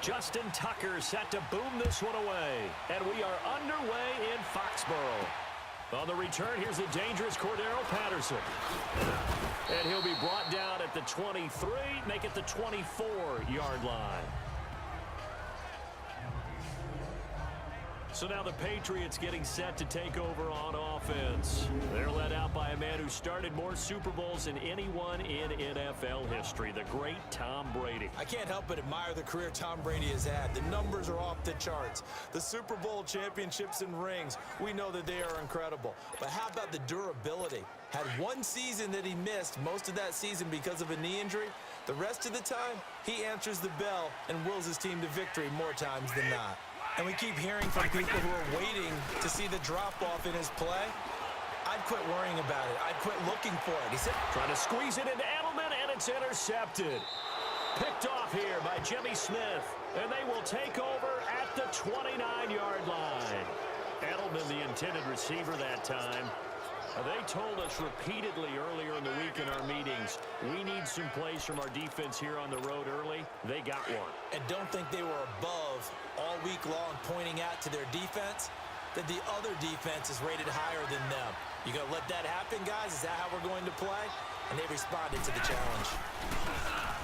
Justin Tucker set to boom this one away. And we are underway in Foxborough. On the return, here's the dangerous Cordero Patterson. And he'll be brought down at the 23, make it the 24-yard line. So now the Patriots getting set to take over on offense. They're led out by a man who started more Super Bowls than anyone in NFL history, the great Tom Brady. I can't help but admire the career Tom Brady has had. The numbers are off the charts. The Super Bowl championships and rings, we know that they are incredible. But how about the durability? Had one season that he missed, most of that season because of a knee injury. The rest of the time, he answers the bell and wills his team to victory more times than not. And we keep hearing from people who are waiting to see the drop-off in his play. I'd quit worrying about it. I'd quit looking for it. He said, trying to squeeze it into Edelman, and it's intercepted. Picked off here by Jimmy Smith, and they will take over at the 29-yard line. Edelman, the intended receiver that time. They told us repeatedly earlier in the week in our meetings, we need some plays from our defense here on the road early. They got one. And don't think they were above all week long pointing out to their defense that the other defense is rated higher than them. You going to let that happen, guys? Is that how we're going to play? And they responded to the challenge.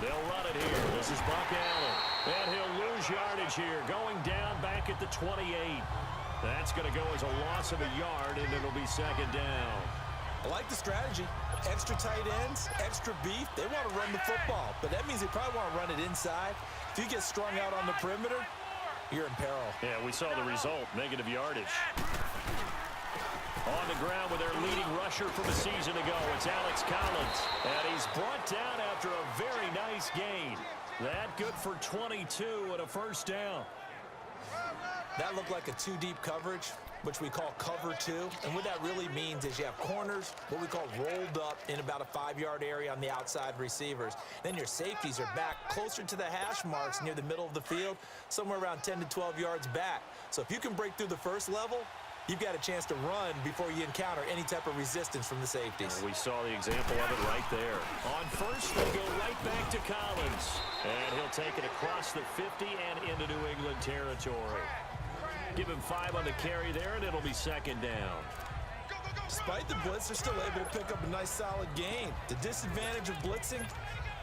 They'll run it here. This is Buck Allen. And he'll lose yardage here, going down back at the 28. That's going to go as a loss of a yard, and it'll be second down. I like the strategy. Extra tight ends, extra beef. They want to run the football, but that means they probably want to run it inside. If you get strung out on the perimeter, you're in peril. Yeah, we saw the result, negative yardage. On the ground with their leading rusher from a season ago, it's Alex Collins. And he's brought down after a very nice gain. That good for 22 and a first down. That looked like a two-deep coverage, which we call cover two. And what that really means is you have corners, what we call rolled up in about a 5-yard area on the outside receivers. Then your safeties are back closer to the hash marks near the middle of the field, somewhere around 10 to 12 yards back. So if you can break through the first level, you've got a chance to run before you encounter any type of resistance from the safeties. We saw the example of it right there. On first, they go right back to Collins. And he'll take it across the 50 and into New England territory. Give him 5 on the carry there, and it'll be second down. Despite the blitz, they're still able to pick up a nice, solid gain. The disadvantage of blitzing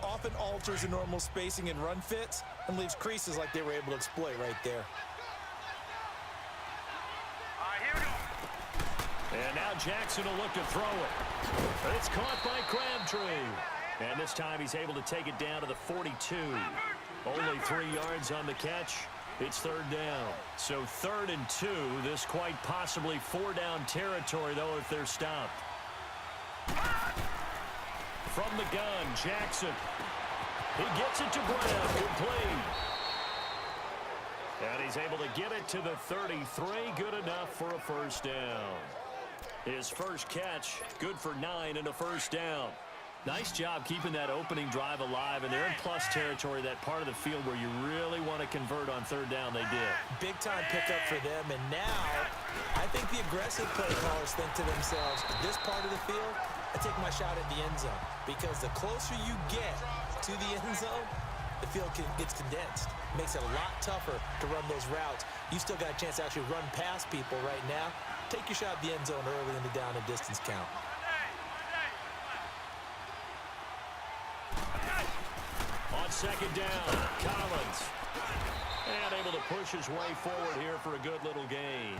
often alters the normal spacing and run fits and leaves creases like they were able to exploit right there. And now Jackson will look to throw it. It's caught by Crabtree. And this time he's able to take it down to the 42. Only 3 yards on the catch. It's third down. So 3rd and 2. This quite possibly 4-down territory, though, if they're stopped. From the gun, Jackson. He gets it to Brown. Complete. And he's able to get it to the 33. Good enough for a first down. His first catch, good for 9 and a first down. Nice job keeping that opening drive alive, and they're in plus territory, that part of the field where you really want to convert on third down. They did. Big-time pickup for them, and now I think the aggressive play callers think to themselves, this part of the field, I take my shot at the end zone, because the closer you get to the end zone, the field gets condensed. Makes it a lot tougher to run those routes. You still got a chance to actually run past people right now. Take your shot at the end zone early in the down and distance count. On second down, Collins. And able to push his way forward here for a good little gain.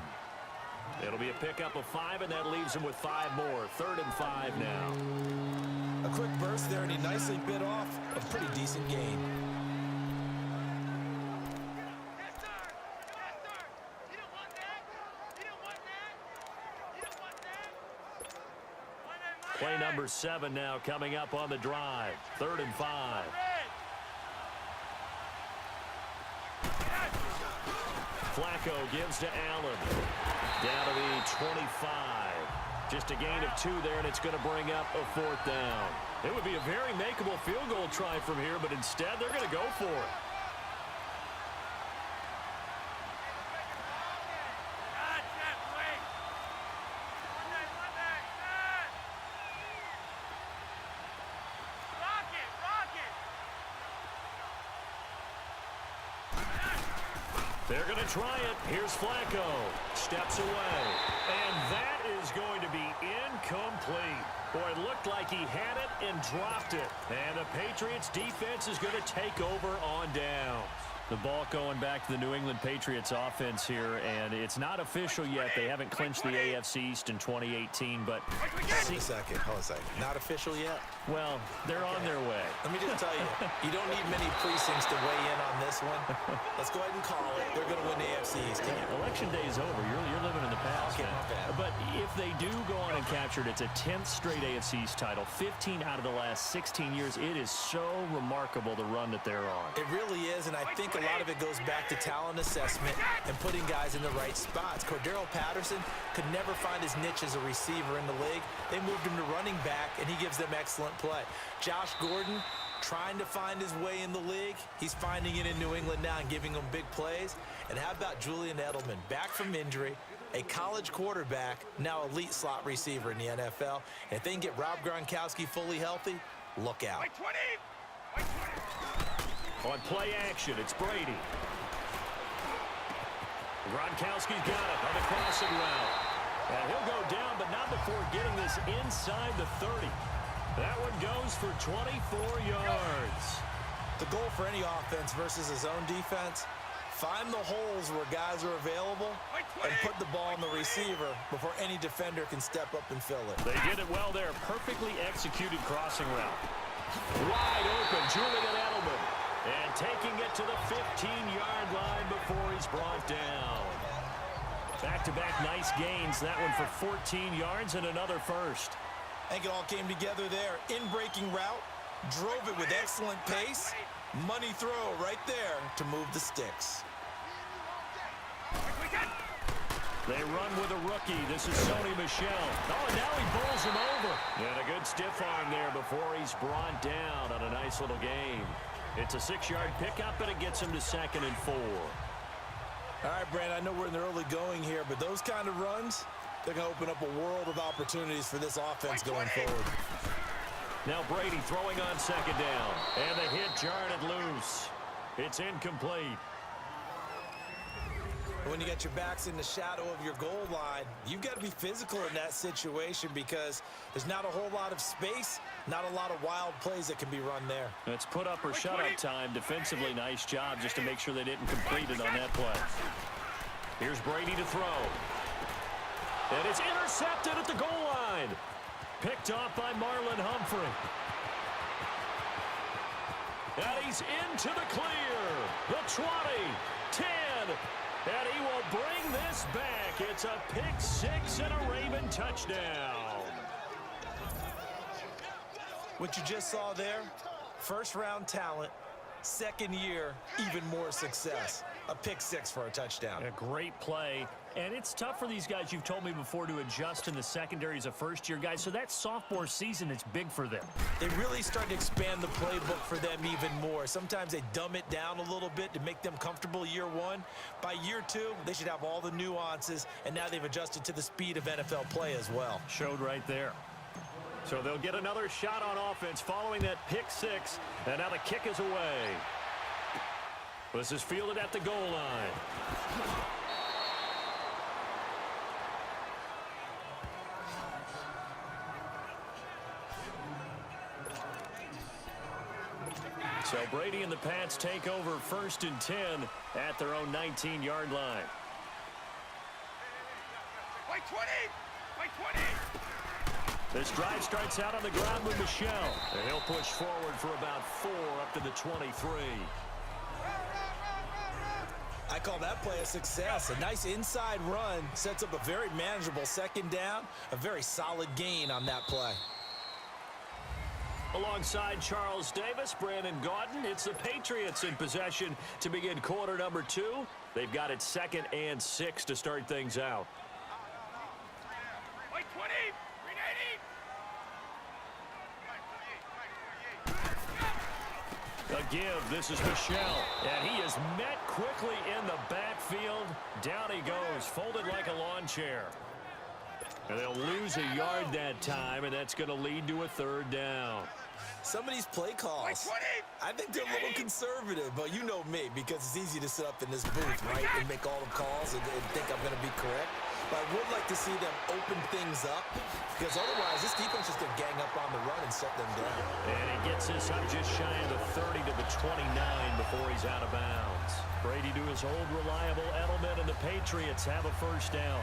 It'll be a pickup of 5, and that leaves him with 5 more. 3rd and 5 now. A quick burst there, and he nicely bit off a pretty decent gain. Play number 7 now coming up on the drive. 3rd and 5. Flacco gives to Allen. Down to the 25. Just a gain of 2 there, and it's going to bring up a 4th down. It would be a very makeable field goal try from here, but instead they're going to go for it. They're going to try it. Here's Flacco. Steps away. And that is going to be incomplete. Boy, it looked like he had it and dropped it. And the Patriots defense is going to take over on downs. The ball going back to the New England Patriots offense here, and it's not official yet. They haven't clinched the AFC East in 2018, but... Hold on a second. Not official yet? Well, they're on their way. Let me just tell you, you don't need many precincts to weigh in on this one. Let's go ahead and call it. They're going to win the AFC East. Election day is over. You're living in the past. Okay, my bad. But if they do go on and capture it, it's a 10th straight AFC East title. 15 out of the last 16 years. It is so remarkable the run that they're on. It really is, and I think a lot of it goes back to talent assessment and putting guys in the right spots. Cordero Patterson could never find his niche as a receiver in the league. They moved him to running back, and he gives them excellent play. Josh Gordon trying to find his way in the league. He's finding it in New England now and giving them big plays. And how about Julian Edelman, back from injury, a college quarterback, now elite slot receiver in the NFL. And if they can get Rob Gronkowski fully healthy, look out. On play action, it's Brady. Gronkowski's got it on the crossing route. And he'll go down, but not before getting this inside the 30. That one goes for 24 yards. The goal for any offense versus a zone defense, find the holes where guys are available and put the ball on the receiver before any defender can step up and fill it. They did it well there. Perfectly executed crossing route. Wide open, Julian Edelman. And taking it to the 15-yard line before he's brought down. Back-to-back nice gains. That one for 14 yards and another first. I think it all came together there. In-breaking route, drove it with excellent pace. Money throw right there to move the sticks. They run with a rookie. This is Sony Michel. Oh, and now he bowls him over. And a good stiff arm there before he's brought down on a nice little game. It's a 6-yard pickup, and it gets him to 2nd and 4. All right, Brand, I know we're in the early going here, but those kind of runs, they're going to open up a world of opportunities for this offense going forward. Now Brady throwing on 2nd down. And the hit jarred it loose. It's incomplete. When you got your backs in the shadow of your goal line, you've got to be physical in that situation because there's not a whole lot of space, not a lot of wild plays that can be run there. It's put up or shut up time. Defensively, nice job just to make sure they didn't complete it on that play. Here's Brady to throw. And it's intercepted at the goal line. Picked off by Marlon Humphrey. And he's into the clear. The 20, 10. And he will bring this back. It's a pick 6 and a Raven touchdown. What you just saw there, first-round talent, second year, even more success. A pick 6 for a touchdown. A great play. And it's tough for these guys, you've told me before, to adjust in the secondary as a first-year guy. So that sophomore season is big for them. They really start to expand the playbook for them even more. Sometimes they dumb it down a little bit to make them comfortable year one. By year 2, they should have all the nuances, and now they've adjusted to the speed of NFL play as well. Showed right there. So they'll get another shot on offense following that pick 6. And now the kick is away. This is fielded at the goal line. So Brady and the Pats take over 1st and 10 at their own 19-yard line. White 20! White 20! This drive starts out on the ground with Michel. And he'll push forward for about 4 up to the 23. I call that play a success. A nice inside run sets up a very manageable 2nd down. A very solid gain on that play. Alongside Charles Davis, Brandon Gaudin, it's the Patriots in possession to begin quarter number 2. They've got it 2nd and 6 to start things out. White 20! A give. This is Michel. And he is met quickly in the backfield. Down he goes, folded like a lawn chair. And they'll lose a yard that time, and that's going to lead to a third down. Some of these play calls, I think they're a little conservative, but you know me, because it's easy to sit up in this booth, right, and make all the calls and think I'm going to be correct. But I would like to see them open things up, because otherwise this defense is going to gang up on the run and set them down. And he gets this up just shy of the 30 to the 29 before he's out of bounds. Brady to his old reliable Edelman, and the Patriots have a first down.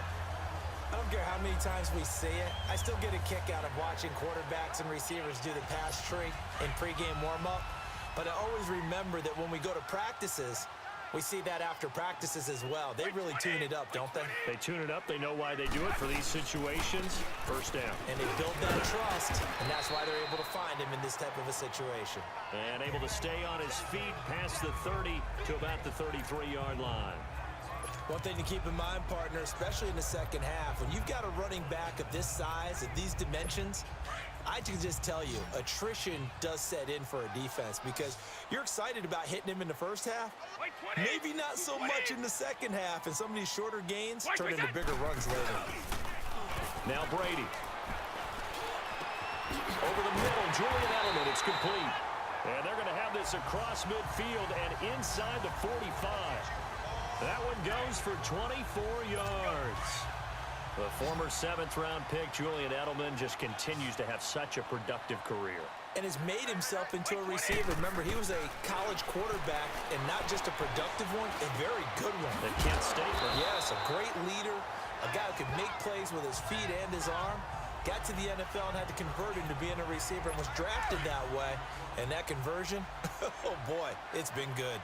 I don't care how many times we see it. I still get a kick out of watching quarterbacks and receivers do the pass tree in pregame warm-up. But I always remember that when we go to practices, we see that after practices as well. They really tune it up, don't they? They tune it up. They know why they do it for these situations. First down. And they build that trust, and that's why they're able to find him in this type of a situation. And able to stay on his feet past the 30 to about the 33-yard line. One thing to keep in mind, partner, especially in the second half, when you've got a running back of this size, of these dimensions, I can just tell you, attrition does set in for a defense because you're excited about hitting him in the first half. Maybe not so much in the second half, and some of these shorter gains turn into bigger runs later. Now Brady. Over the middle, Julian Edelman, it's complete. And they're going to have this across midfield and inside the 45. That one goes for 24 yards. The former seventh-round pick, Julian Edelman, just continues to have such a productive career. And has made himself into a receiver. Remember, he was a college quarterback, and not just a productive one, a very good one. The Kent State one. Yes, a great leader, a guy who could make plays with his feet and his arm. Got to the NFL and had to convert into being a receiver and was drafted that way. And that conversion, oh boy, it's been good.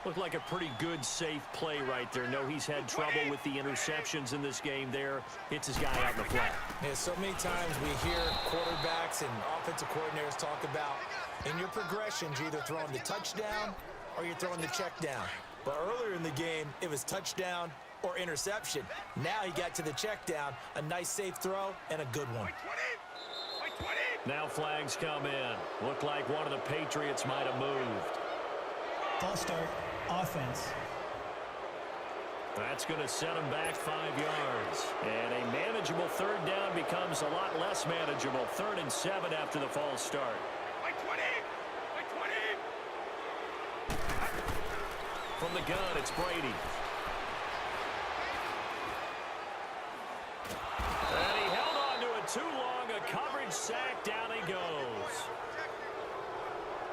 Looked like a pretty good, safe play right there. No, he's had trouble with the interceptions in this game there. Hits his guy out in the flat. Yeah, so many times we hear quarterbacks and offensive coordinators talk about in your progressions, you're either throwing the touchdown or you're throwing the check down. But earlier in the game, it was touchdown or interception. Now he got to the check down, a nice safe throw, and a good one. Now flags come in. Looked like one of the Patriots might have moved. False start, offense. That's going to set him back 5 yards. And a manageable third down becomes a lot less manageable. 3rd and 7 after the false start. From the gun, it's Brady. And he held on to it too long. A coverage sack. Down he goes.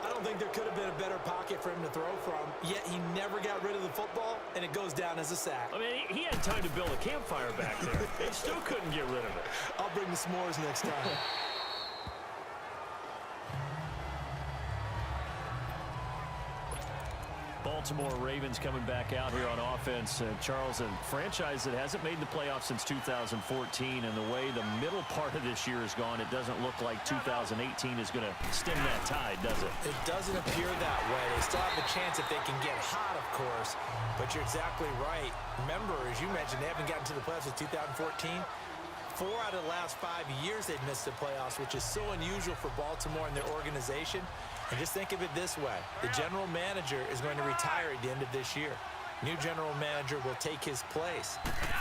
I don't think there could have been a better pocket for him to throw from, yet he never got rid of the football, and it goes down as a sack. I mean, he had time to build a campfire back there. They still couldn't get rid of it. I'll bring the s'mores next time. Baltimore Ravens coming back out here on offense. Charles, a franchise that hasn't made the playoffs since 2014, and the way the middle part of this year has gone, it doesn't look like 2018 is going to stem that tide, does it? It doesn't appear that way. They still have a chance if they can get hot, of course, but you're exactly right. Remember, as you mentioned, they haven't gotten to the playoffs since 2014. 4 out of the last 5 years they've missed the playoffs, which is so unusual for Baltimore and their organization. And just think of it this way. The general manager is going to retire at the end of this year. New general manager will take his place.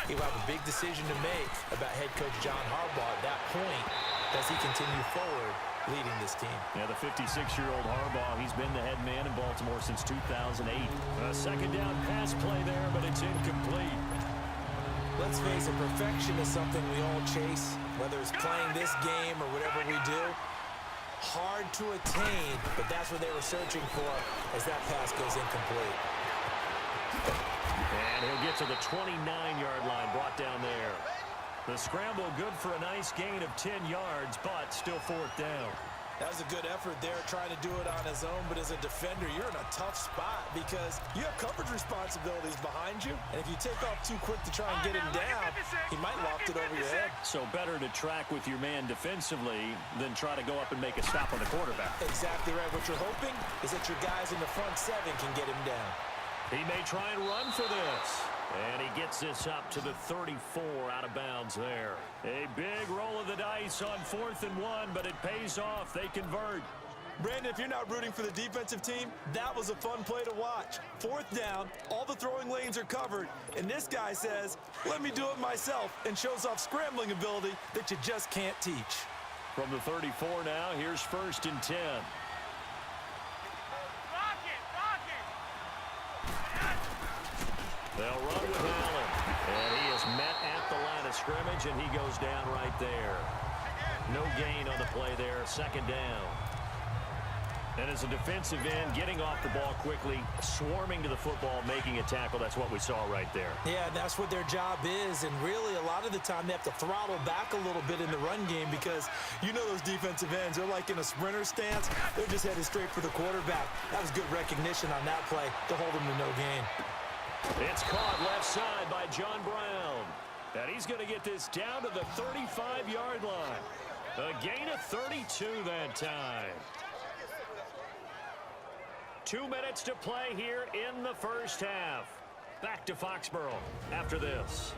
He will have a big decision to make about head coach John Harbaugh. At that point, does he continue forward leading this team? Yeah, the 56-year-old Harbaugh, he's been the head man in Baltimore since 2008. A second down pass play there, but it's incomplete. Let's face it, perfection is something we all chase, whether it's playing this game or whatever we do. Hard to attain, but that's what they were searching for as that pass goes incomplete. And he'll get to the 29-yard line, brought down there. The scramble good for a nice gain of 10 yards, but still 4th down. That was a good effort there, trying to do it on his own, but as a defender, you're in a tough spot because you have coverage responsibilities behind you, and if you take off too quick to try and get him down, he might loft it over your head. So better to track with your man defensively than try to go up and make a stop on the quarterback. Exactly right. What you're hoping is that your guys in the front 7 can get him down. He may try and run for this. And he gets this up to the 34, out of bounds there. A big roll of the dice on 4th and 1, but it pays off. They convert. Brandon, if you're not rooting for the defensive team, that was a fun play to watch. 4th down, all the throwing lanes are covered, and this guy says, let me do it myself, and shows off scrambling ability that you just can't teach. From the 34 now, here's 1st and 10. They'll run with Allen, and he is met at the line of scrimmage, and he goes down right there. No gain on the play there, 2nd down. And as a defensive end, getting off the ball quickly, swarming to the football, making a tackle, that's what we saw right there. Yeah, that's what their job is, and really a lot of the time they have to throttle back a little bit in the run game because you know those defensive ends, they're like in a sprinter stance. They're just headed straight for the quarterback. That was good recognition on that play to hold them to no gain. It's caught left side by John Brown. And he's going to get this down to the 35-yard line. A gain of 32 that time. 2 minutes to play here in the first half. Back to Foxborough after this.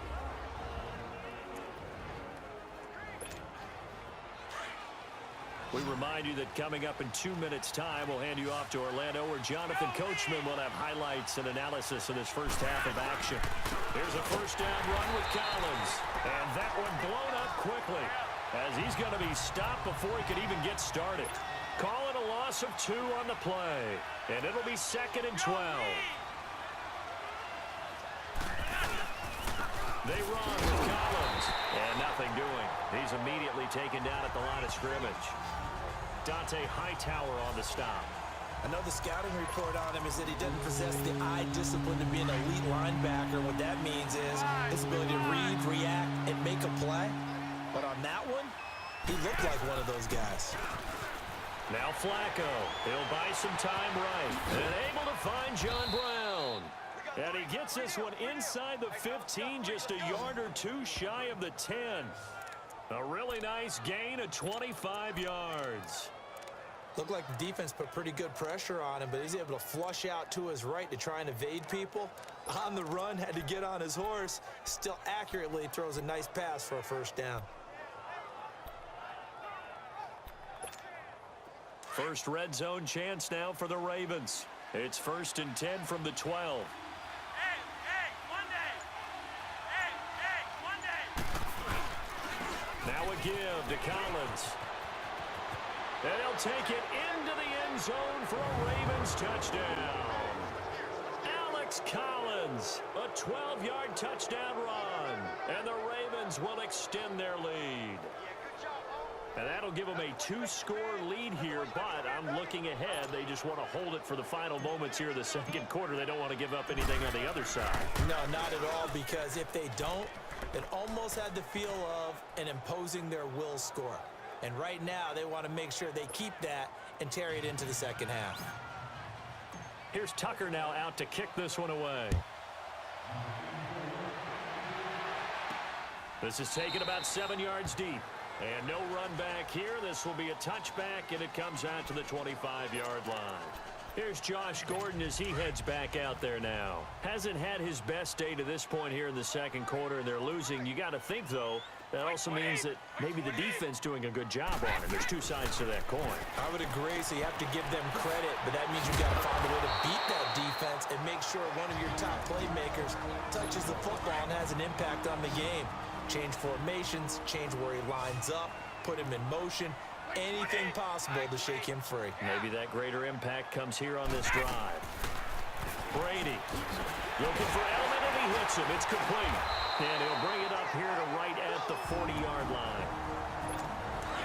We remind you that coming up in 2 minutes' time, we'll hand you off to Orlando, where Jonathan Coachman will have highlights and analysis of this first half of action. Here's a 1st down run with Collins. And that one blown up quickly, as he's going to be stopped before he could even get started. Call it a loss of 2 on the play. And it'll be 2nd and 12. They run with Collins. And nothing doing. He's immediately taken down at the line of scrimmage. Dante Hightower on the stop. I know the scouting report on him is that he doesn't possess the eye discipline to be an elite linebacker. What that means is his ability to read, react, and make a play. But on that one, he looked like one of those guys. Now Flacco. He'll buy some time right. And able to find John Brown. And he gets this one inside the 15, just a yard or 2 shy of the 10. A really nice gain of 25 yards. Looked like the defense put pretty good pressure on him, but he's able to flush out to his right to try and evade people. On the run, had to get on his horse. Still accurately throws a nice pass for a 1st down. First red zone chance now for the Ravens. It's 1st and 10 from the 12. Now a give to Collins. And he'll take it into the end zone for a Ravens touchdown. Alex Collins, a 12-yard touchdown run. And the Ravens will extend their lead. And that'll give them a 2-score lead here, but I'm looking ahead. They just want to hold it for the final moments here in the 2nd quarter. They don't want to give up anything on the other side. No, not at all, because if they don't, it almost had the feel of an imposing their will score. And right now, they want to make sure they keep that and carry it into the 2nd half. Here's Tucker now out to kick this one away. This is taken about 7 yards deep. And no run back here. This will be a touchback, and it comes out to the 25-yard line. Here's Josh Gordon as he heads back out there now. Hasn't had his best day to this point here in the 2nd quarter, and they're losing. You got to think, though, that also means that maybe the defense doing a good job on him. There's 2 sides to that coin. I would agree, so you have to give them credit, but that means you've got to find a way to beat that defense and make sure one of your top playmakers touches the football and has an impact on the game. Change formations, change where he lines up, put him in motion, anything possible to shake him free. Maybe that greater impact comes here on this drive. Brady looking for Edelman, and he hits him. It's complete. And he'll bring it up here to right at the 40-yard line.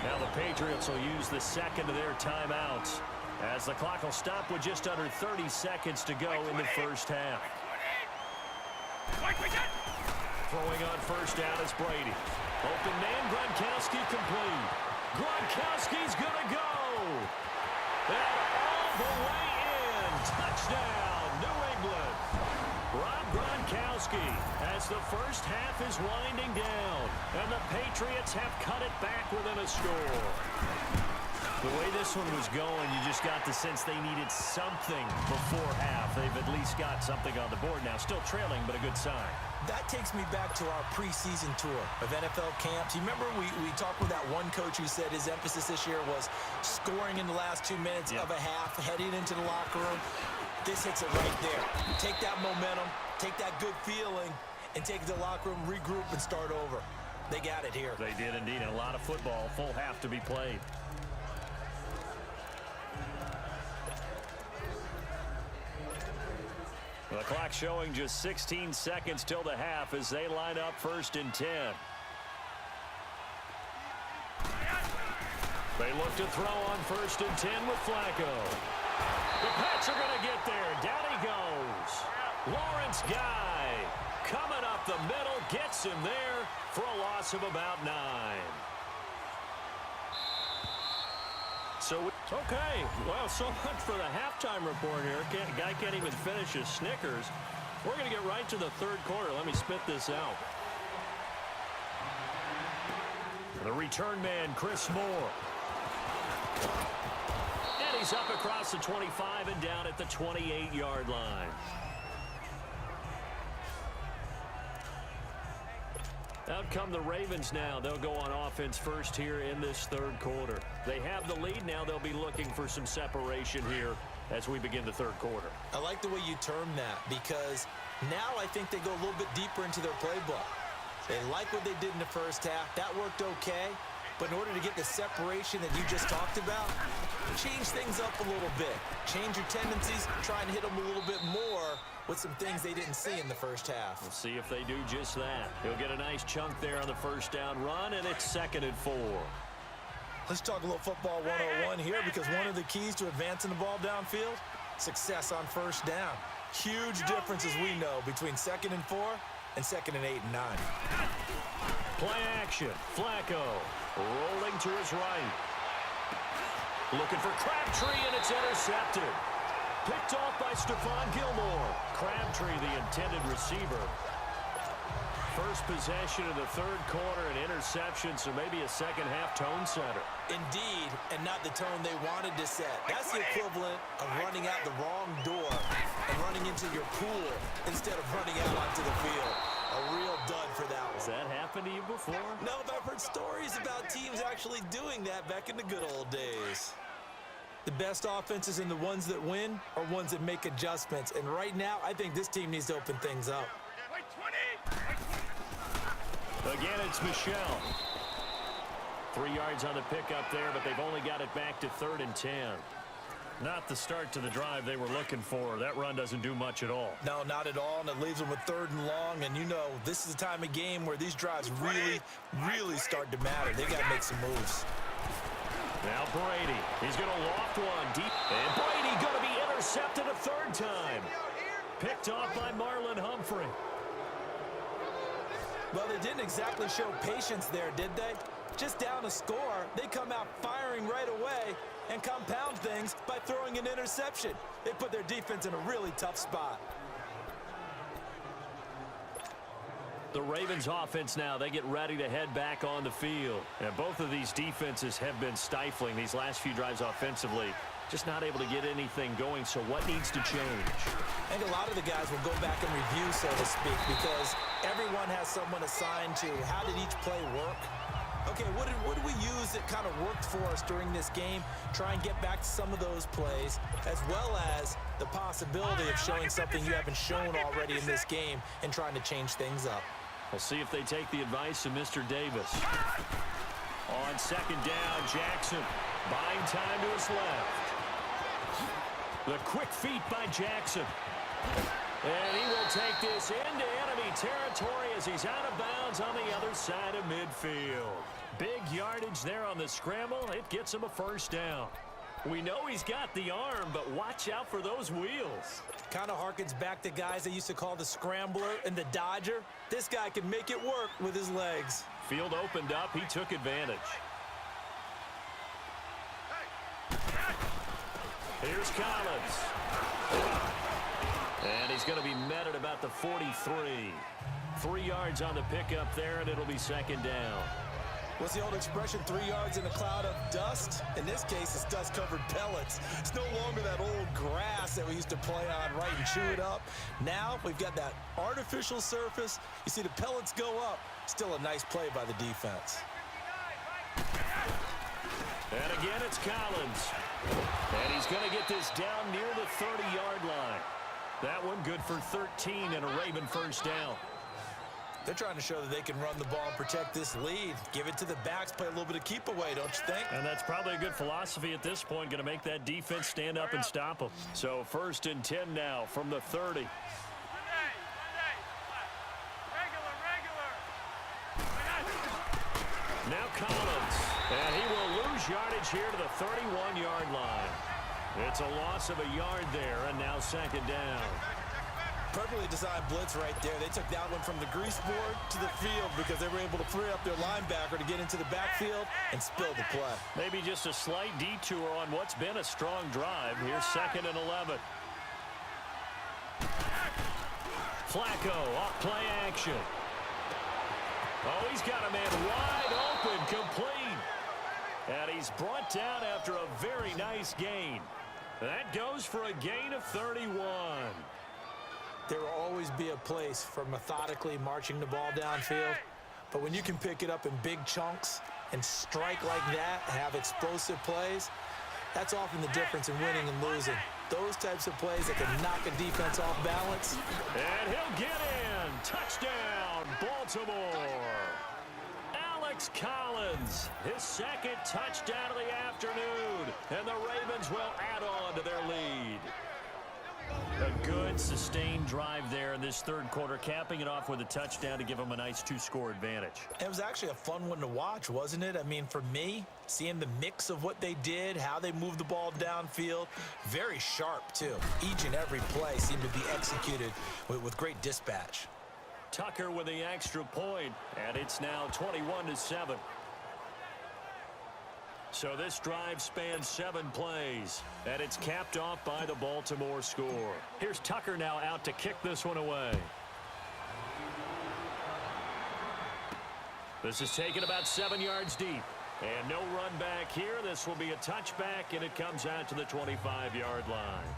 Now the Patriots will use the 2nd of their timeouts as the clock will stop with just under 30 seconds to go in the first half. Throwing on 1st down is Brady. Open man, Gronkowski complete. Gronkowski's going to go. And all the way in. Touchdown, New England. Rob Gronkowski as the first half is winding down. And the Patriots have cut it back within a score. The way this one was going, you just got the sense they needed something before half. They've at least got something on the board now. Still trailing, but a good sign. That takes me back to our preseason tour of NFL camps. You remember we talked with that one coach who said his emphasis this year was scoring in the last 2 minutes of a half, heading into the locker room. This hits it right there. Take that momentum, take that good feeling, and take it to the locker room, regroup, and start over. They got it here. They did indeed. And a lot of football, full half to be played. The clock showing just 16 seconds till the half as they line up 1st and 10. They look to throw on 1st and 10 with Flacco. The Pats are going to get there. Down he goes. Lawrence Guy coming up the middle, gets him there for a loss of about 9. So, okay, well, so much for the halftime report here. Guy can't even finish his Snickers. We're going to get right to the 3rd quarter. Let me spit this out. The return man, Chris Moore. And he's up across the 25 and down at the 28-yard line. Out come the Ravens now. They'll go on offense first here in this 3rd quarter. They have the lead now. They'll be looking for some separation here as we begin the 3rd quarter. I like the way you term that because now I think they go a little bit deeper into their playbook. They like what they did in the first half. That worked okay. But in order to get the separation that you just talked about, change things up a little bit. Change your tendencies, try and hit them a little bit more with some things they didn't see in the first half. We'll see if they do just that. He'll get a nice chunk there on the 1st down run, and it's 2nd and 4. Let's talk a little football 101 here because one of the keys to advancing the ball downfield, success on 1st down. Huge difference, as we know, between 2nd and 4 and 2nd and 8 and 9. Play action. Flacco rolling to his right. Looking for Crabtree, and it's intercepted. Picked off by Stephon Gilmore. Crabtree, the intended receiver. First possession of the 3rd quarter, an interception, so maybe a second-half tone setter. Indeed, and not the tone they wanted to set. That's the equivalent of running out the wrong door and running into your pool instead of running out onto the field. A real dud for that one. Has that happened to you before? No, but I've heard stories about teams actually doing that back in the good old days. The best offenses and the ones that win are ones that make adjustments. And right now, I think this team needs to open things up. Again, it's Michelle. 3 yards on the pickup there, but they've only got it back to 3rd and 10. Not the start to the drive they were looking for. That run doesn't do much at all. No, not at all, and it leaves them with 3rd and long. And you know, this is the time of game where these drives really start to matter. They got to make some moves. Now Brady. He's going to loft one deep. And Brady going to be intercepted a 3rd time. Picked off by Marlon Humphrey. Well, they didn't exactly show patience there, did they? Just down a score, they come out firing right away and compound things by throwing an interception. They put their defense in a really tough spot. The Ravens offense now, they get ready to head back on the field. And both of these defenses have been stifling these last few drives offensively. Just not able to get anything going, so what needs to change? I think a lot of the guys will go back and review, so to speak, because everyone has someone assigned to how did each play work. Okay, what did we use that kind of worked for us during this game? Try and get back to some of those plays, as well as the possibility of showing something you haven't shown already in this game and trying to change things up. We'll see if they take the advice of Mr. Davis. On 2nd down, Jackson buying time to his left. The quick feet by Jackson. And he will take this into enemy territory as he's out of bounds on the other side of midfield. Big yardage there on the scramble. It gets him a 1st down. We know he's got the arm, but watch out for those wheels. Kind of harkens back to guys they used to call the scrambler and the dodger. This guy can make it work with his legs. Field opened up. He took advantage. Here's Collins. And he's going to be met at about the 43. 3 yards on the pickup there, and it'll be 2nd down. What's the old expression, 3 yards in a cloud of dust? In this case, it's dust-covered pellets. It's no longer that old grass that we used to play on, right, and chew it up. Now we've got that artificial surface. You see the pellets go up. Still a nice play by the defense. And again, it's Collins. And he's going to get this down near the 30-yard line. That one good for 13 and a Raven first down. They're trying to show that they can run the ball and protect this lead. Give it to the backs, play a little bit of keep away, don't you think? And that's probably a good philosophy at this point, going to make that defense stand up and stop them. So 1st and 10 now from the 30. Now Collins, and he will lose yardage here to the 31-yard line. It's a loss of a yard there, and now 2nd down. Perfectly designed blitz right there. They took that one from the grease board to the field because they were able to free up their linebacker to get into the backfield and spill the play. Maybe just a slight detour on what's been a strong drive. Here's 2nd and 11. Flacco off play action. Oh, he's got a man wide open, complete. And he's brought down after a very nice gain. That goes for a gain of 31. There will always be a place for methodically marching the ball downfield. But when you can pick it up in big chunks and strike like that, have explosive plays, that's often the difference in winning and losing. Those types of plays that can knock a defense off balance. And he'll get in. Touchdown, Baltimore. Alex Collins, his 2nd touchdown of the afternoon. And the Ravens will add on to their lead. A good, sustained drive there in this 3rd quarter, capping it off with a touchdown to give them a nice 2-score advantage. It was actually a fun one to watch, wasn't it? I mean, for me, seeing the mix of what they did, how they moved the ball downfield, very sharp, too. Each and every play seemed to be executed with great dispatch. Tucker with the extra point, and it's now 21-7. So this drive spans 7 plays, and it's capped off by the Baltimore score. Here's Tucker now out to kick this one away. This is taken about 7 yards deep. And no run back here. This will be a touchback, and it comes out to the 25-yard line.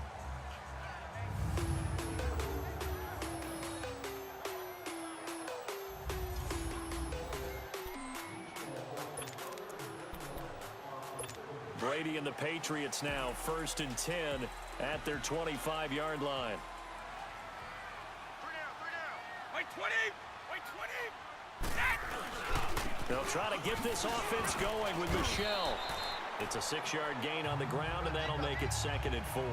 Brady and the Patriots now 1st and 10 at their 25-yard line. 3 down. Wait 20. Wait 20. They'll try to get this offense going with Michel. It's a 6-yard gain on the ground, and that'll make it 2nd and 4.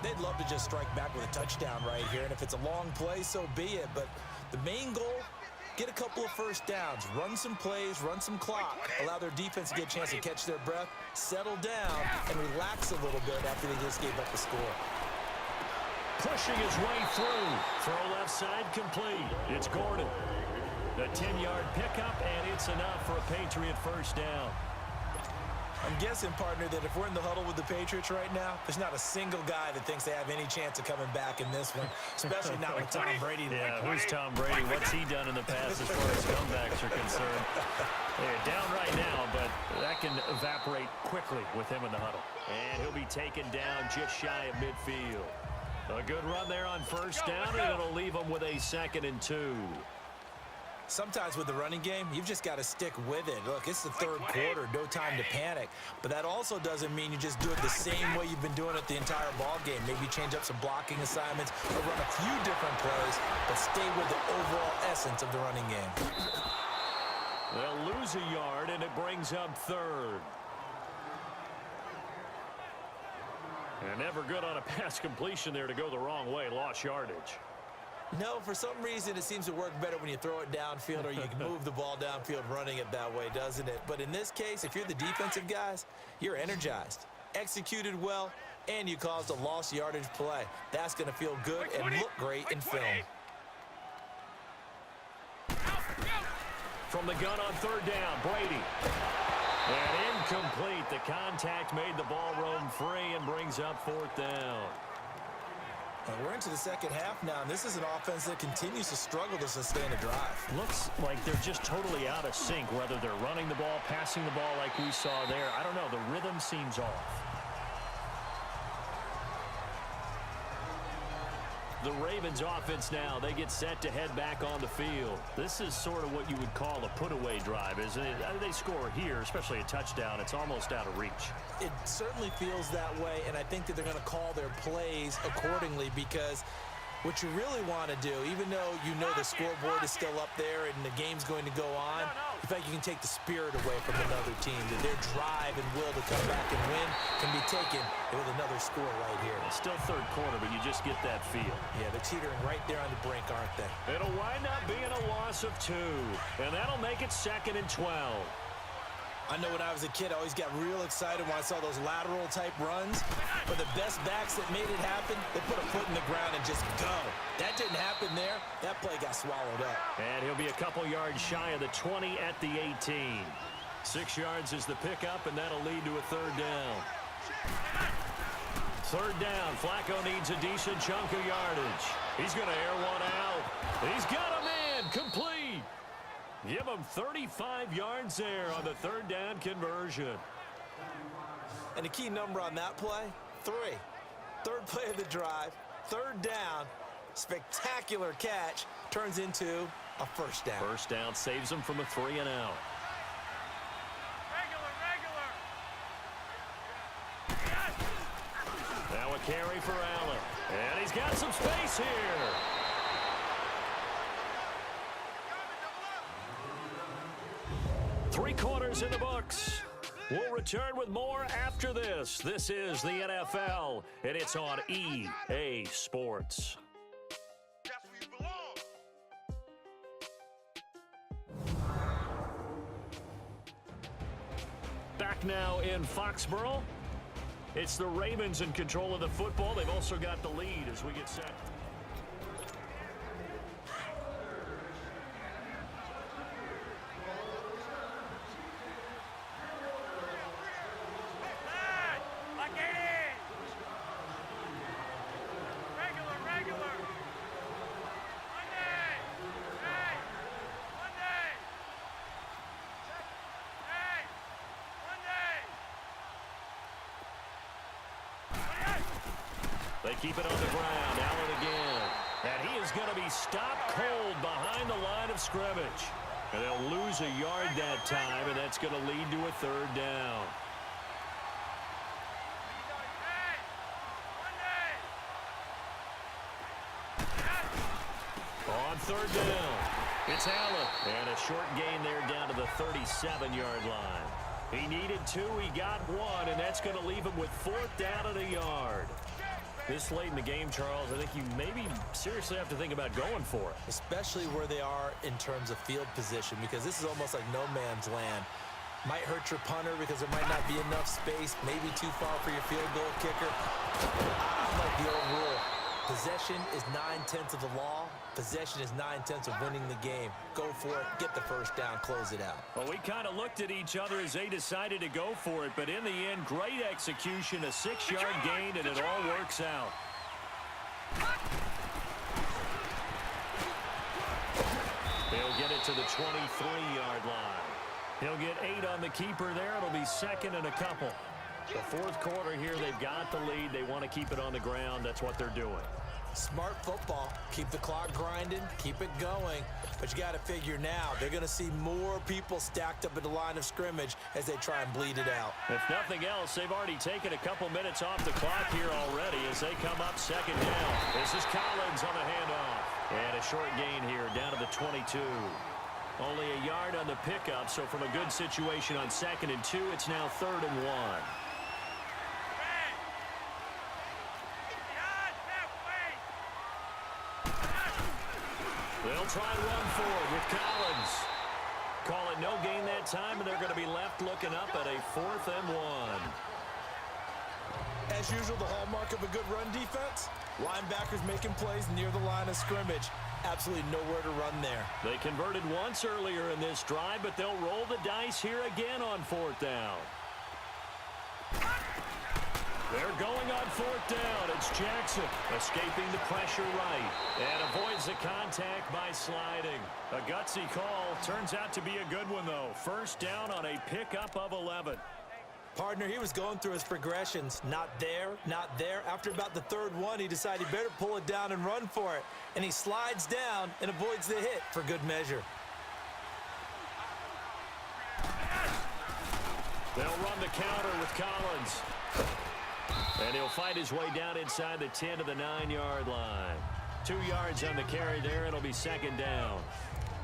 They'd love to just strike back with a touchdown right here, and if it's a long play, so be it. But the main goal, get a couple of first downs, run some plays, run some clock, allow their defense to get a chance to catch their breath, settle down, and relax a little bit after they just gave up the score. Pushing his way through. Throw left side complete. It's Gordon. The 10-yard pickup, and it's enough for a Patriot first down. I'm guessing, partner, that if we're in the huddle with the Patriots right now, there's not a single guy that thinks they have any chance of coming back in this one, especially not with Tom Brady. Yeah, who's Tom Brady? What's he done in the past as far as comebacks are concerned? They're down right now, but that can evaporate quickly with him in the huddle. And he'll be taken down just shy of midfield. A good run there on first down, and it'll leave him with a 2nd and 2. Sometimes with the running game, you've just got to stick with it. Look, it's the 3rd quarter, no time to panic. But that also doesn't mean you just do it the same way you've been doing it the entire ball game. Maybe change up some blocking assignments or run a few different plays, but stay with the overall essence of the running game. They'll lose a yard, and it brings up 3rd. And never good on a pass completion there to go the wrong way. Lost yardage. No, for some reason, it seems to work better when you throw it downfield or you can move the ball downfield running it that way, doesn't it? But in this case, if you're the defensive guys, you're energized, executed well, and you caused a lost yardage play. That's going to feel good and look great in film. From the gun on 3rd down, Brady. And incomplete. The contact made the ball roam free and brings up 4th down. We're into the second half now, and this is an offense that continues to struggle to sustain a drive. Looks like they're just totally out of sync, whether they're running the ball, passing the ball like we saw there. I don't know. The rhythm seems off. The Ravens offense now, they get set to head back on the field. This is sort of what you would call a put-away drive, isn't it? They score here, especially a touchdown. It's almost out of reach. It certainly feels that way, and I think that they're going to call their plays accordingly, because what you really want to do, even though you know the scoreboard is still up there and the game's going to go on, you think you can take the spirit away from another team, that their drive and will to come back and win can be taken with another score right here. It's still third quarter, but you just get that feel. Yeah, they're teetering right there on the brink, aren't they? It'll wind up being a loss of 2, and that'll make it 2nd and 12. I know when I was a kid, I always got real excited when I saw those lateral type runs. But the best backs that made it happen, they put a foot in the ground and just go. That didn't happen there. That play got swallowed up. And he'll be a couple yards shy of the 20 at the 18. 6 yards is the pickup, and that'll lead to a 3rd down. 3rd down. Flacco needs a decent chunk of yardage. He's going to air one out. He's got him in. Complete. Give him 35 yards there on the 3rd down conversion. And the key number on that play, 3. 3rd play of the drive, 3rd down, spectacular catch, turns into a 1st down. 1st down saves him from a 3 and out. Now a carry for Allen. And he's got some space here. Three quarters in the books. We'll return with more after this. This is the NFL, and it's on EA Sports. That's where you belong. Back now in Foxborough. It's the Ravens in control of the football. They've also got the lead as we get set. They keep it on the ground. Allen again. And he is going to be stopped cold behind the line of scrimmage. And they'll lose a yard that time, and that's going to lead to a 3rd down. On 3rd down, it's Allen. And a short gain there down to the 37-yard line. He needed 2, he got 1, and that's going to leave him with 4th down and a yard. This late in the game, Charles, I think you maybe seriously have to think about going for it. Especially where they are in terms of field position, because this is almost like no man's land. Might hurt your punter because there might not be enough space, maybe too far for your field goal kicker. I like the old rule. Possession is 9/10 of the law. Possession is 9/10 of winning the game. Go for it, get the 1st down, close it out. Well, we kind of looked at each other as they decided to go for it, but in the end, great execution, a 6-yard gain, and it all works out. He'll get it to the 23-yard line. He'll get 8 on the keeper there. It'll be 2nd and a couple. The 4th quarter here, they've got the lead. They want to keep it on the ground. That's what they're doing. Smart football. Keep the clock grinding. Keep it going. But you got to figure now, they're going to see more people stacked up at the line of scrimmage as they try and bleed it out. If nothing else, they've already taken a couple minutes off the clock here already as they come up 2nd down. This is Collins on the handoff. And a short gain here down to the 22. Only a yard on the pickup, so from a good situation on 2nd and 2, it's now 3rd and 1. They'll try and run forward with Collins. Call it no gain that time, and they're going to be left looking up at a 4th and 1. As usual, the hallmark of a good run defense, linebackers making plays near the line of scrimmage. Absolutely nowhere to run there. They converted once earlier in this drive, but they'll roll the dice here again on 4th down. They're going on fourth down. It's Jackson escaping the pressure right and avoids the contact by sliding. A gutsy call. Turns out to be a good one, though. First down on a pickup of 11. Partner, he was going through his progressions. Not there, not there. After about the third one, he decided he better pull it down and run for it. And he slides down and avoids the hit for good measure. They'll run the counter with Collins. And he'll fight his way down inside the 10 to the 9-yard line. 2 yards on the carry there. It'll be second down.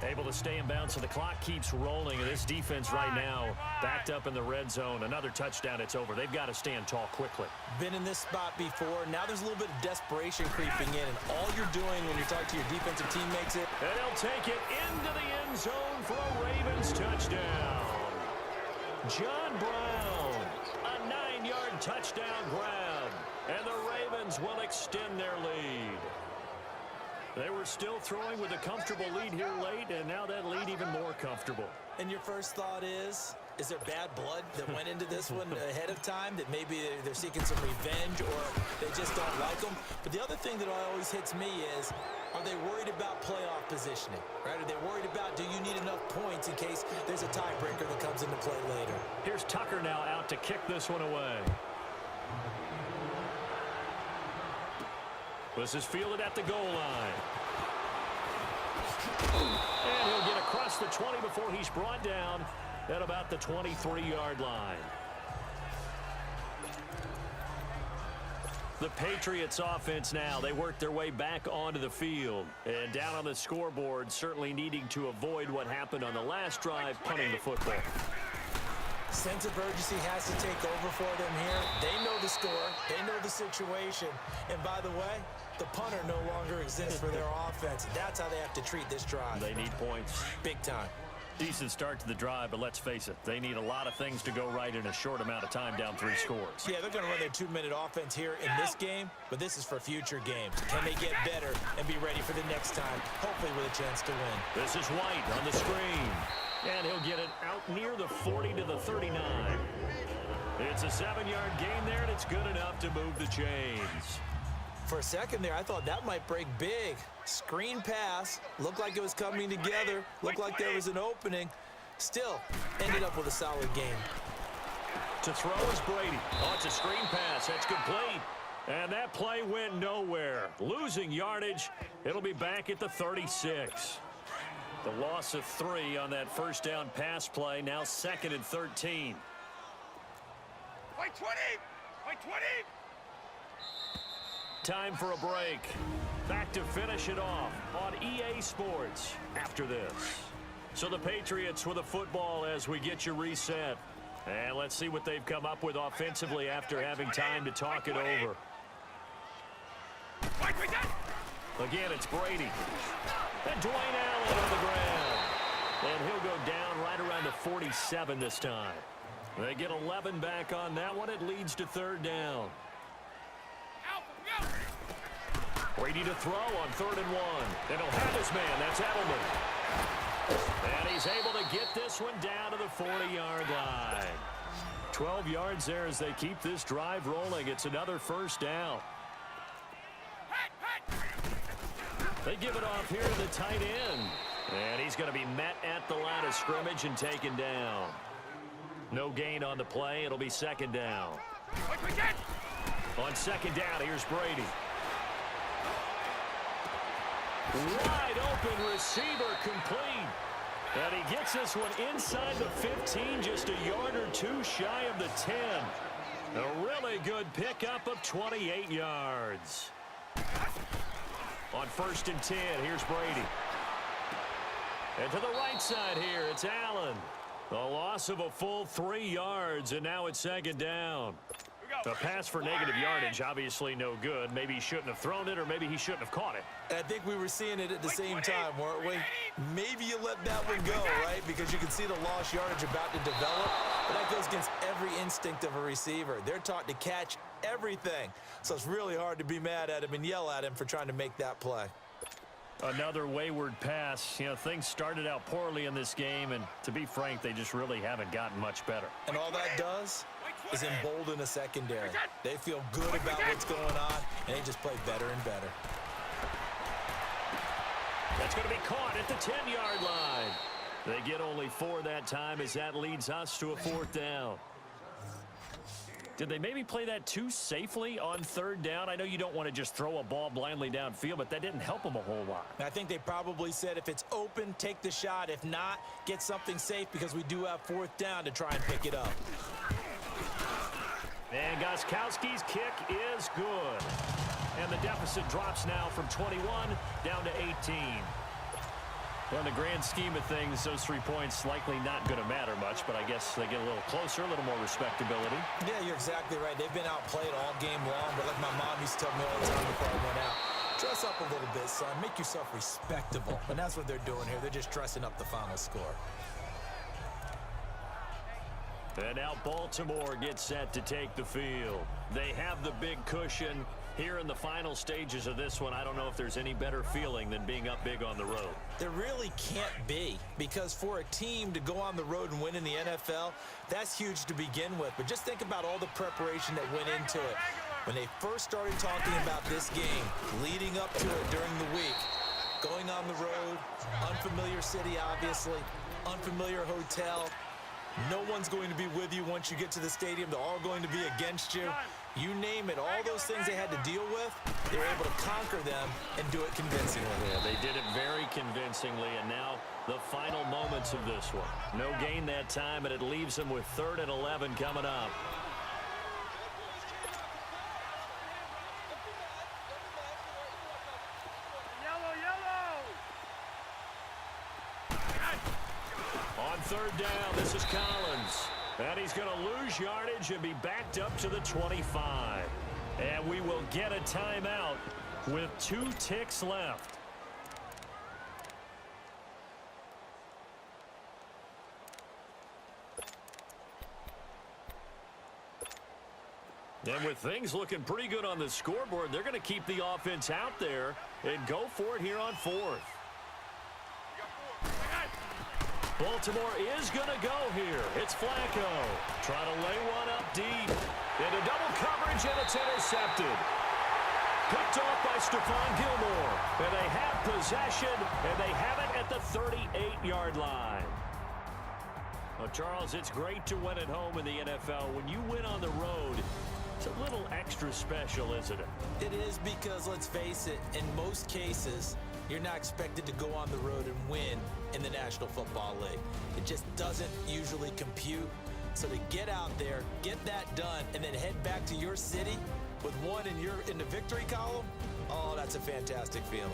Able to stay in bounds, so the clock keeps rolling. And this defense right now backed up in the red zone. Another touchdown, it's over. They've got to stand tall quickly. Been in this spot before. Now there's a little bit of desperation creeping in. And all you're doing when you're talking to your defensive teammates is... And he'll take it into the end zone for a Ravens touchdown. John Brown, a 9-yard touchdown grab. And the Ravens will extend their lead. They were still throwing with a comfortable lead here late, and now that lead even more comfortable. And your first thought is there bad blood that went into this one ahead of time, that maybe they're seeking some revenge or they just don't like them? But the other thing that always hits me is, are they worried about playoff positioning, right? Are they worried about, do you need enough points in case there's a tiebreaker that comes into play later? Here's Tucker now out to kick this one away. This is fielded at the goal line. And he'll get across the 20 before he's brought down at about the 23-yard line. The Patriots offense now, they work their way back onto the field. And down on the scoreboard, certainly needing to avoid what happened on the last drive, punting the football. Sense of urgency has to take over for them here. They know the score. They know the situation. And by the way, the punter no longer exists for their offense. That's how they have to treat this drive. They need points. Big time. Decent start to the drive, but let's face it, they need a lot of things to go right in a short amount of time down 3 scores. Yeah, they're going to run their 2-minute offense here in this game, but this is for future games. Can they get better and be ready for the next time, hopefully with a chance to win? This is White on the screen. And he'll get it out near the 40 to the 39. It's a 7-yard gain there, and it's good enough to move the chains. For a second there, I thought that might break big. Screen pass. Looked like it was coming together. Looked like there was an opening. Still, ended up with a solid game. To throw is Brady. Oh, it's a screen pass. That's complete. And that play went nowhere. Losing yardage. It'll be back at the 36. The loss of 3 on that first down pass play. Now 2nd and 13. Wait 20! Wait 20! Time for a break. Back to finish it off on EA Sports after this. So the Patriots with a football as we get you reset. And let's see what they've come up with offensively after having time to talk it over. Again, it's Brady. And Dwayne Allen on the ground. And he'll go down right around the 47 this time. They get 11 back on that one. It leads to 3rd down. Brady to throw on 3rd and 1. And he'll have his man. That's Edelman. And he's able to get this one down to the 40-yard line. 12 yards there as they keep this drive rolling. It's another first down. They give it off here to the tight end. And he's going to be met at the line of scrimmage and taken down. No gain on the play. It'll be 2nd down. On 2nd down, here's Brady. Wide open receiver complete. And he gets this one inside the 15, just a yard or 2 shy of the 10. A really good pickup of 28 yards. On 1st and 10, here's Brady. And to the right side here, it's Allen. A loss of a full 3 yards, and now it's 2nd down. A pass for negative yardage, obviously no good. Maybe he shouldn't have thrown it, or maybe he shouldn't have caught it. I think we were seeing it at the same time, weren't we? Maybe you let that one go, right? Because you can see the lost yardage about to develop. But that goes against every instinct of a receiver. They're taught to catch everything. So it's really hard to be mad at him and yell at him for trying to make that play. Another wayward pass. You know, things started out poorly in this game, and to be frank, they just really haven't gotten much better. And all that does, is embolden a secondary. They feel good about what's going on, and they just play better and better. That's going to be caught at the 10-yard line. They get only 4 that time as that leads us to a 4th down. Did they maybe play that too safely on 3rd down? I know you don't want to just throw a ball blindly downfield, but that didn't help them a whole lot. I think they probably said if it's open, take the shot. If not, get something safe because we do have 4th down to try and pick it up. And Gostkowski's kick is good. And the deficit drops now from 21 down to 18. Well, in the grand scheme of things, those 3 points likely not going to matter much, but I guess they get a little closer, a little more respectability. Yeah, you're exactly right. They've been outplayed all game long, but like my mom used to tell me all the time before I went out, dress up a little bit, son. Make yourself respectable. And that's what they're doing here. They're just dressing up the final score. And now Baltimore gets set to take the field. They have the big cushion. Here in the final stages of this one, I don't know if there's any better feeling than being up big on the road. There really can't be, because for a team to go on the road and win in the NFL, that's huge to begin with. But just think about all the preparation that went into it. When they first started talking about this game, leading up to it during the week, going on the road, unfamiliar city, obviously, unfamiliar hotel. No one's going to be with you once you get to the stadium. They're all going to be against you. You name it, all those things they had to deal with, they were able to conquer them and do it convincingly. Yeah, they did it very convincingly, and now the final moments of this one. No gain that time, and it leaves them with 3rd and 11 coming up. On 3rd down, this is Collins. And he's going to lose yardage and be backed up to the 25. And we will get a timeout with 2 ticks left. And with things looking pretty good on the scoreboard, they're going to keep the offense out there and go for it here on 4th. Baltimore is going to go here. It's Flacco. Trying to lay one up deep. Into double coverage, and it's intercepted. Picked off by Stephon Gilmore. And they have possession, and they have it at the 38-yard line. Well, Charles, it's great to win at home in the NFL. When you win on the road, it's a little extra special, isn't it? It is, because, let's face it, in most cases, you're not expected to go on the road and win in the National Football League. It just doesn't usually compute. So to get out there, get that done, and then head back to your city with one in the victory column, oh, that's a fantastic feeling.